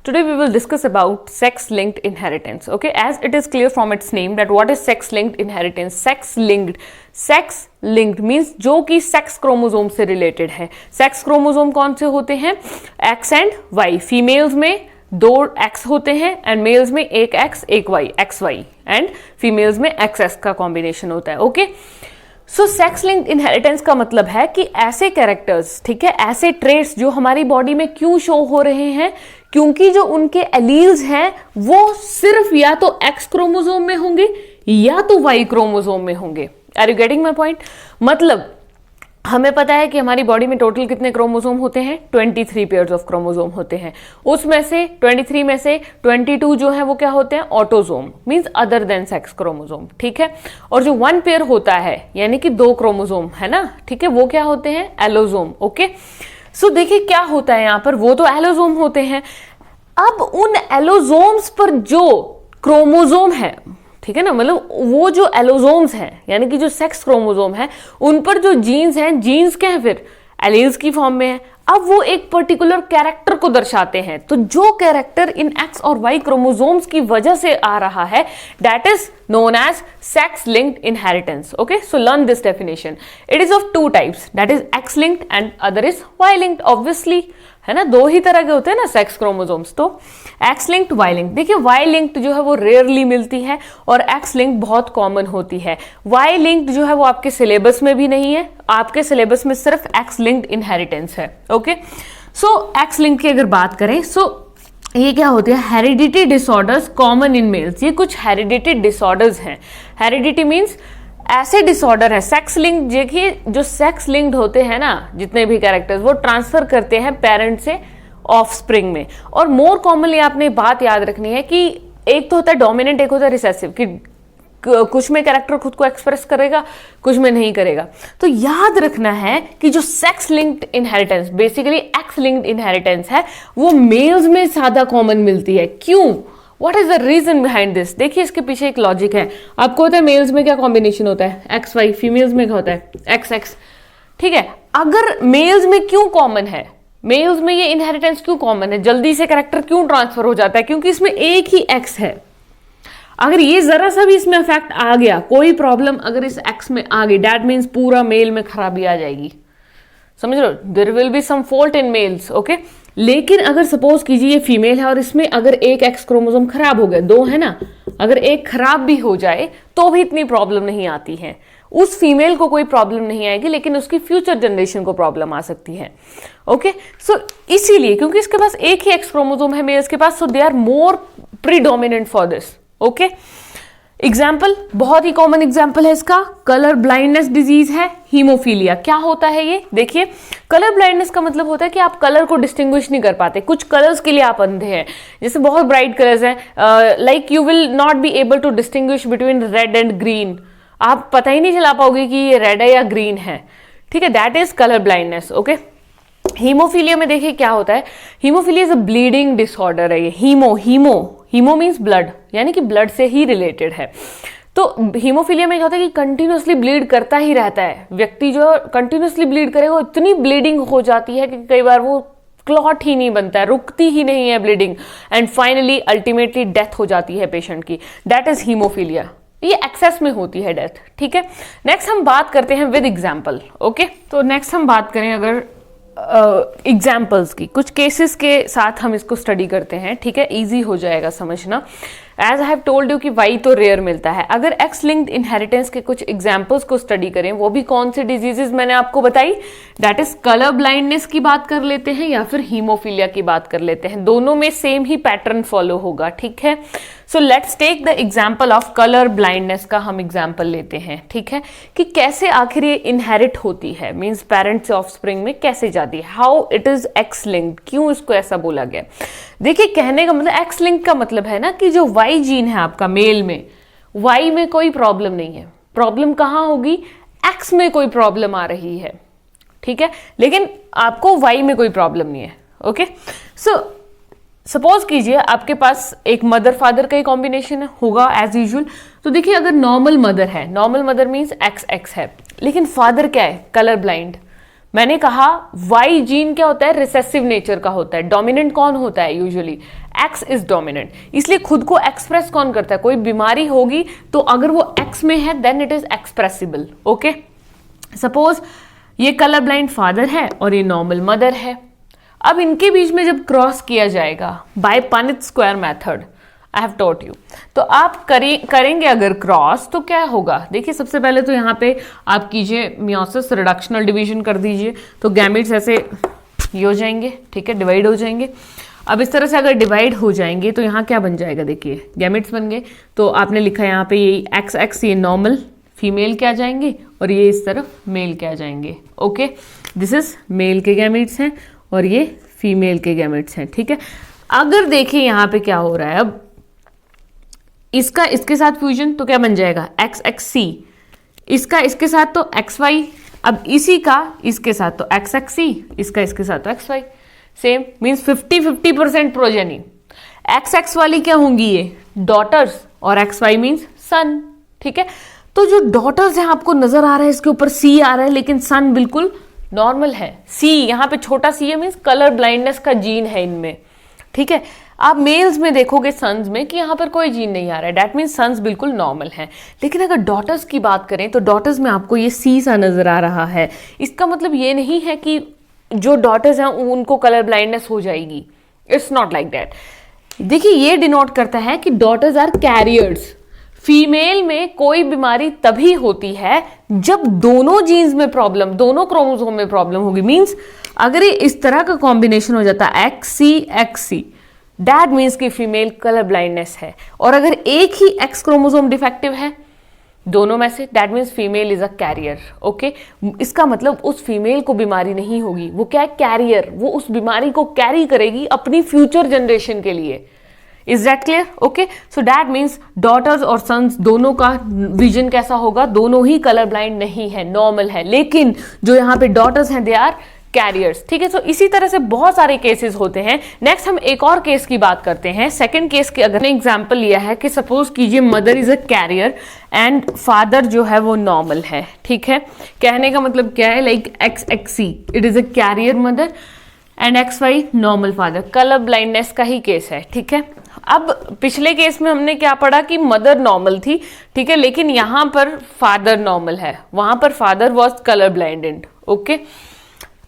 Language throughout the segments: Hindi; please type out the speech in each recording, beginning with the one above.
Today we will discuss about sex-linked inheritance. Okay, as it is clear from its name that what is sex-linked inheritance. Sex-linked means जो कि सेक्स क्रोमोसोम से रिलेटेड है. सेक्स क्रोमोसोम कौन से होते हैं? X and Y. फीमेल्स में 2 X होते हैं एंड मेल्स में 1 X 1 Y, XY, and females में XX का कॉम्बिनेशन होता है. Okay, so sex linked inheritance का मतलब है कि ऐसे कैरेक्टर्स, ठीक है, ऐसे ट्रेट्स जो हमारी बॉडी में क्यों शो हो रहे हैं, क्योंकि जो उनके एलील्स हैं वो सिर्फ या तो एक्स क्रोमोसोम में होंगे या तो वाई क्रोमोसोम में होंगे. Are you getting my point? मतलब हमें पता है कि हमारी बॉडी में टोटल कितने क्रोमोसोम होते हैं? 23 पेयर्स ऑफ क्रोमोसोम होते हैं. उसमें से 23 में से 22 जो है वो क्या होते हैं? Autosome, means other than sex chromosome. ठीक है, और जो 1 पेयर होता है यानी कि 2 क्रोमोसोम है ना, ठीक है, वो क्या होते हैं? एलोसोम. ओके, सो देखिए क्या होता है यहां पर, वो तो एलोसोम होते हैं. अब उन एलोसोम्स पर जो क्रोमोसोम है, ठीक है ना, मतलब वो जो एलोसोम्स हैं यानी कि जो सेक्स क्रोमोसोम है, उन पर जो जीन्स हैं, जीन्स क्या है फिर? एलील्स की फॉर्म में है. अब वो एक पर्टिकुलर कैरेक्टर को दर्शाते हैं. तो जो कैरेक्टर इन एक्स और वाई क्रोमोसोम्स की वजह से आ रहा है, that is known as sex-linked inheritance. Okay, so learn this definition. It is of 2 types, that is X-linked and other is Y-linked. Obviously, है ना, 2 ही तरह के होते हैं ना सेक्स क्रोमोसोम्स. तो X-linked, Y-linked. देखिए Y-linked जो है वो रेयरली मिलती है और X-linked बहुत कॉमन होती है. Y-linked जो है वो आपके सिलेबस में भी नहीं है, आपके सिलेबस में सिर्फ X-linked inheritance है. ओके, सो X-linked की अगर बात करें, सो ये क्या होती है? Heredity disorders common in males. ये कुछ हेरिडिटी डिसऑर्डर्स हैं. हेरिडिटी मींस ऐसे डिसऑर्डर है. सेक्स लिंक्ड, देखिए जो सेक्स लिंक्ड होते हैं ना, जितने भी कैरेक्टर्स, वो ट्रांसफर करते हैं पेरेंट से ऑफस्प्रिंग में. और मोर कॉमनली आपने बात याद रखनी है कि एक तो होता है डोमिनेंट, एक होता है रिसेसिव, कि कुछ में कैरेक्टर खुद को एक्सप्रेस करेगा, कुछ में नहीं करेगा. तो याद रखना है कि जो sex linked inheritance, basically X linked inheritance है, वो मेल्स में ज्यादा कॉमन मिलती है. क्यों? What is the reason behind this? देखिए इसके पीछे एक लॉजिक है. आपको होता है मेल्स में क्या कॉम्बिनेशन होता है? X Y. फीमेल्स में क्या होता है? X x. ठीक है, अगर मेल्स में क्यों कॉमन है, मेल्स में ये इनहेरिटेंस क्यों कॉमन है, जल्दी से कैरेक्टर क्यों ट्रांसफर हो जाता है? क्योंकि इसमें एक ही एक्स है. अगर ये जरा सा भी इसमें इफेक्ट आ गया, कोई प्रॉब्लम अगर इस एक्स में आ गई, दैट मीन्स पूरा मेल में खराबी आ जाएगी. समझ लो, there will be some fault in males. Okay, लेकिन अगर सपोज कीजिए ये फीमेल है और इसमें अगर एक एक्स क्रोमोसोम खराब हो गया, 2 है ना, अगर एक खराब भी हो जाए तो भी इतनी प्रॉब्लम नहीं आती है. उस फीमेल को कोई प्रॉब्लम नहीं आएगी, लेकिन उसकी फ्यूचर जनरेशन को प्रॉब्लम आ सकती है. ओके, सो इसीलिए क्योंकि इसके पास एक ही एक्स क्रोमोसोम है मेल्स के पास, so they are more predominant for this. Okay, example, बहुत ही कॉमन एग्जाम्पल है इसका, कलर ब्लाइंडनेस डिजीज है, हीमोफीलिया. क्या होता है ये? देखिए, कलर ब्लाइंडनेस का मतलब होता है कि आप कलर को डिस्टिंग्विश नहीं कर पाते. कुछ कलर्स के लिए आप अंधे हैं, जैसे बहुत ब्राइट कलर्स हैं, like you will not be able to distinguish between red and green. आप पता ही नहीं चला पाओगे कि ये रेड है या ग्रीन है. ठीक है, that is colour blindness. Okay, haemophilia में देखिए क्या होता है. Haemophilia is a bleeding disorder है. ये हीमो मीन्स ब्लड, यानी कि ब्लड से ही रिलेटेड है. तो हीमोफीलिया में क्या होता है कि कंटिन्यूसली ब्लीड करता ही रहता है. व्यक्ति जो कंटिन्यूसली ब्लीड करेगा, इतनी ब्लीडिंग हो जाती है कि कई बार वो क्लॉट ही नहीं बनता है, रुकती ही नहीं है bleeding, and finally ultimately death हो जाती है पेशेंट की. That is haemophilia. ये एक्सेस में होती है डेथ. ठीक है, नेक्स्ट हम बात करते हैं विद एग्जाम्पल. ओके, तो नेक्स्ट हम बात करें अगर एग्जाम्पल्स की, कुछ केसेस के साथ हम इसको स्टडी करते हैं. ठीक है, इजी हो जाएगा समझना. As I have told you कि वाई तो रेयर मिलता है. अगर एक्स लिंक्ड इनहेरिटेंस के कुछ एग्जाम्पल्स को स्टडी करें, वो भी कौन से डिजीजेस मैंने आपको बताई, दैट इज कलर ब्लाइंडनेस की बात कर लेते हैं या फिर हीमोफीलिया की बात कर लेते हैं. दोनों में सेम ही पैटर्न फॉलो होगा. ठीक है, so let's take the example of colour blindness का हम एग्जाम्पल लेते हैं. ठीक है, कि कैसे आखिर ये इनहेरिट होती है, मीन्स पेरेंट से ऑफस्प्रिंग में कैसे जाती है, how it is x linked, क्यों इसको ऐसा बोला गया. देखिए, कहने का मतलब एक्स लिंक का मतलब है ना कि जो वाई जीन है आपका मेल में, वाई में कोई प्रॉब्लम नहीं है. प्रॉब्लम कहाँ होगी? एक्स में कोई प्रॉब्लम आ रही है. ठीक है, लेकिन आपको वाई में कोई प्रॉब्लम नहीं है. ओके, सो सपोज कीजिए आपके पास एक मदर फादर का ही कॉम्बिनेशन होगा एज यूजुअल. तो देखिए, अगर नॉर्मल मदर है, normal mother means x x है, लेकिन फादर क्या है? Colour blind. मैंने कहा वाई जीन क्या होता है, रिसेसिव नेचर का होता है। डोमिनेंट कौन होता है, यूजुअली एक्स इज डोमिनेंट। इसलिए खुद को एक्सप्रेस कौन करता है, कोई बीमारी होगी तो अगर वो एक्स में है then it is expressible. Okay, suppose ये कलर ब्लाइंड फादर है और ये नॉर्मल मदर है। अब इनके बीच में जब क्रॉस किया जाएगा by Punnett square method, I have taught you, तो आप करेंगे अगर क्रॉस तो क्या होगा। देखिए सबसे पहले तो यहाँ पे आप कीजिए मियोसिस, रिडक्शनल डिवीजन कर दीजिए, तो गैमेट्स ऐसे ये हो जाएंगे, ठीक है, डिवाइड हो जाएंगे। अब इस तरह से अगर डिवाइड हो जाएंगे तो यहाँ क्या बन जाएगा, देखिए गैमेट्स बन गए। तो आपने लिखा है यहाँ पे ये एक्स एक्स, ये नॉर्मल फीमेल के आ जाएंगे और ये इस तरफ मेल के आ जाएंगे। ओके, दिस इज मेल के गैमेट्स हैं और ये फीमेल के गैमेट्स हैं, ठीक है। अगर देखिए यहाँ पे क्या हो रहा है, अब इसका इसके साथ फ्यूजन तो क्या बन जाएगा, एक्स एक्स सी, इसका इसके साथ तो एक्स वाई, अब इसी का इसके साथ तो एक्स एक्स सी, इसका इसके साथ तो X Y, same means 50-50% progeny. X X वाली क्या होंगी, ये डॉटर्स, और एक्स वाई मीन्स सन, ठीक है। तो जो डॉटर्स हैं आपको नजर आ रहा है इसके ऊपर सी आ रहा है, लेकिन सन बिल्कुल नॉर्मल है। सी यहाँ पे छोटा सी है, मीन्स कलर ब्लाइंडनेस का जीन है इनमें, ठीक है। आप मेल्स में देखोगे सन्स में कि यहाँ पर कोई जीन नहीं आ रहा है, डेट मीन्स सन्स बिल्कुल नॉर्मल है। लेकिन अगर डॉटर्स की बात करें तो डॉटर्स में आपको ये सी सा नजर आ रहा है। इसका मतलब ये नहीं है कि जो डॉटर्स हैं उनको कलर ब्लाइंडनेस हो जाएगी, इट्स नॉट लाइक दैट। देखिए ये डिनोट करता है कि डॉटर्स आर कैरियर्स। फीमेल में कोई बीमारी तभी होती है जब दोनों जीन्स में प्रॉब्लम, दोनों क्रोमोसोम में प्रॉब्लम होगी। मींस अगर ये इस तरह का कॉम्बिनेशन हो जाता है एक्स सी, दैट मीन्स कि फीमेल कलर ब्लाइंडनेस है। और अगर एक ही एक्स क्रोमोसोम डिफेक्टिव है दोनों में से, that means female is a carrier. Okay, इसका मतलब उस फीमेल को बीमारी नहीं होगी, वो क्या है, कैरियर, वो उस बीमारी को कैरी करेगी अपनी फ्यूचर जनरेशन के लिए। Is that clear? Okay, so that means daughters और सन्स दोनों का विजन कैसा होगा, दोनों ही कलर ब्लाइंड नहीं है, नॉर्मल है। लेकिन जो यहाँ पे डॉटर्स हैं दे आर कैरियर्स, ठीक है। सो इसी तरह से बहुत सारे केसेस होते हैं। नेक्स्ट हम एक और केस की बात करते हैं। सेकंड केस की अगर एग्जांपल लिया है कि सपोज कीजिए mother is a carrier and father जो है वो नॉर्मल है, ठीक है। कहने का मतलब क्या है, like X X C, it is a carrier mother and X Y normal father, colour blindness का ही केस है, ठीक है। अब पिछले केस में हमने क्या पढ़ा कि मदर नॉर्मल थी, ठीक है, लेकिन यहां पर फादर नॉर्मल है, वहां पर father was colour blinded. Okay,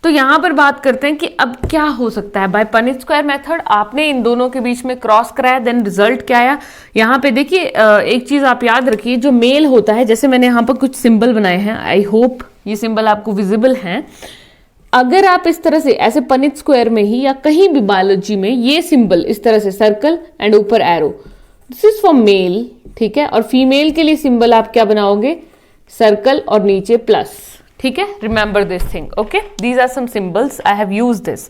तो यहां पर बात करते हैं कि अब क्या हो सकता है। बाय पनिट स्क्वायर मेथड आपने इन दोनों के बीच में क्रॉस कराया, देन रिजल्ट क्या आया। यहाँ पे देखिए एक चीज आप याद रखिए, जो मेल होता है, जैसे मैंने यहाँ पर कुछ सिंबल बनाए हैं, आई होप ये सिंबल आपको विजिबल हैं। अगर आप इस तरह से ऐसे पनिट स्क्वायर में ही या कहीं भी बायोलॉजी में ये सिंबल इस तरह से सर्कल एंड ऊपर arrow, this is for male, ठीक है। और फीमेल के लिए सिंबल आप क्या बनाओगे, सर्कल और नीचे प्लस, ठीक है। Remember this thing, okay, these are some symbols I have used this.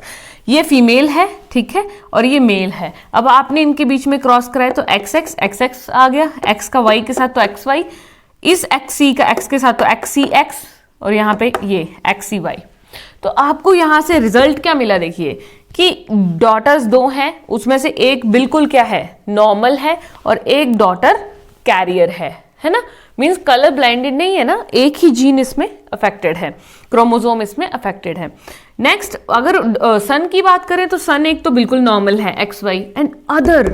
ये फीमेल है, ठीक है, और ये मेल है। अब आपने इनके बीच में क्रॉस कराया तो एक्स एक्स आ गया, एक्स का वाई के साथ तो एक्स वाई, इस एक्स सी का एक्स के साथ तो एक्स सी एक्स, और यहाँ पे ये एक्स सी वाई। तो आपको यहां से रिजल्ट क्या मिला, देखिए कि डॉटर्स दो हैं, उसमें से एक बिल्कुल क्या है, नॉर्मल है, और एक डॉटर कैरियर है ना। मींस कलर ब्लाइंडेड नहीं है ना, एक ही जीन इसमें अफेक्टेड है, क्रोमोसोम इसमें अफेक्टेड है। नेक्स्ट अगर सन की बात करें तो सन एक तो बिल्कुल नॉर्मल है, एक्स वाई, एंड अदर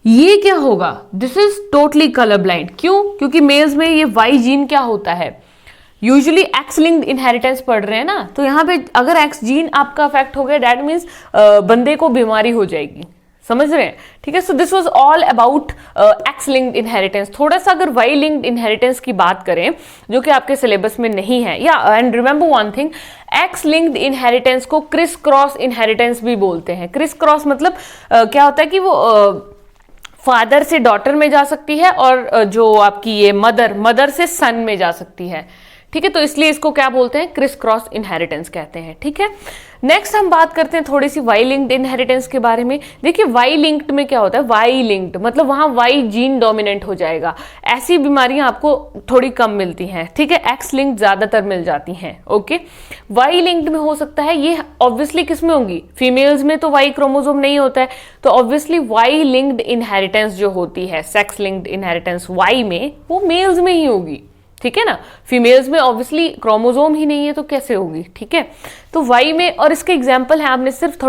ये क्या होगा, this is totally colour blind. क्यों? क्योंकि मेल्स में ये वाई जीन क्या होता है, यूजुअली एक्स लिंक्ड इनहेरिटेंस पढ़ रहे हैं ना, तो यहाँ पे अगर एक्स जीन आपका अफेक्ट हो गया दैट मीन्स बंदे को बीमारी हो जाएगी, समझ रहे हैं, ठीक है। So this was all about x linked inheritance. थोड़ा सा अगर वाई लिंक्ड इनहेरिटेंस की बात करें जो कि आपके सिलेबस में नहीं है, या and remember one thing, x linked inheritance को क्रिस क्रॉस इनहेरिटेंस भी बोलते हैं। क्रिस क्रॉस मतलब क्या होता है कि वो फादर से डॉटर में जा सकती है और जो आपकी ये मदर से सन में जा सकती है, ठीक है। तो इसलिए इसको क्या बोलते हैं, क्रिस क्रॉस इनहेरिटेंस कहते हैं, ठीक है। नेक्स्ट हम बात करते हैं थोड़ी सी वाई लिंक्ड इनहेरिटेंस के बारे में। देखिए वाई लिंक्ड में क्या होता है, वाई लिंक्ड मतलब वहां वाई जीन डोमिनेंट हो जाएगा, ऐसी बीमारियां आपको थोड़ी कम मिलती हैं, ठीक है। एक्स लिंक्ड ज्यादातर मिल जाती हैं, ओके। वाई लिंक्ड में हो सकता है, ये ऑब्वियसली किस में होंगी, फीमेल्स में तो वाई क्रोमोसोम नहीं होता है, तो ऑब्वियसली वाई लिंक्ड इनहेरिटेंस जो होती है, सेक्स लिंक्ड इनहेरिटेंस वाई में, वो मेल्स में ही होगी, ठीक है ना। फीमेल्स में ऑब्वियसली क्रोमोसोम ही नहीं है तो कैसे होगी, ठीक है। तो वाई में, और इसके एग्जाम्पल है, आपने सिर्फ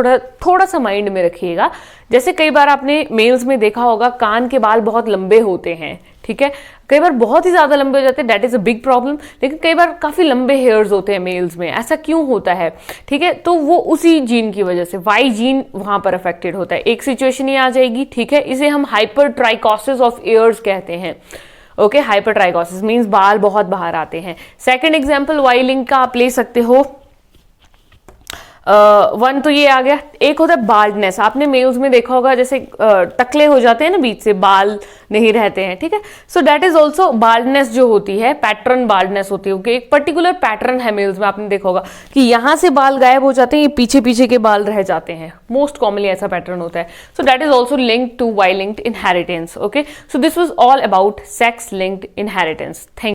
थोड़ा सा माइंड में रखिएगा। जैसे कई बार आपने मेल्स में देखा होगा कान के बाल बहुत लंबे होते हैं, ठीक है, कई बार बहुत ही ज्यादा लंबे हो जाते हैं, that is a big problem. लेकिन कई बार काफी लंबे हेयर्स होते हैं मेल्स में, ऐसा क्यों होता है, ठीक है, तो वो उसी जीन की वजह से, वाई जीन वहां पर अफेक्टेड होता है। एक सिचुएशन ये आ जाएगी, ठीक है, इसे हम हाइपरट्राइकोसिस ऑफ ईयर्स कहते हैं। ओके, हाइपरट्राइकोसिस मींस बाल बहुत बाहर आते हैं। सेकंड एग्जांपल वाई लिंक का आप ले सकते हो, वन तो ये आ गया। एक होता है बाल्डनेस, आपने मेल्स में देखा होगा जैसे टकले हो जाते हैं ना, बीच से बाल नहीं रहते हैं, ठीक है। So that is also baldness जो होती है, पैटर्न बाल्डनेस होती है। एक पर्टिकुलर पैटर्न है मेल्स में, आपने देखा होगा कि यहां से बाल गायब हो जाते हैं, ये पीछे पीछे के बाल रह जाते हैं, मोस्ट कॉमनली ऐसा पैटर्न होता है। So that is also linked to Y linked inheritance. Okay, so this was all about sex linked inheritance. Thank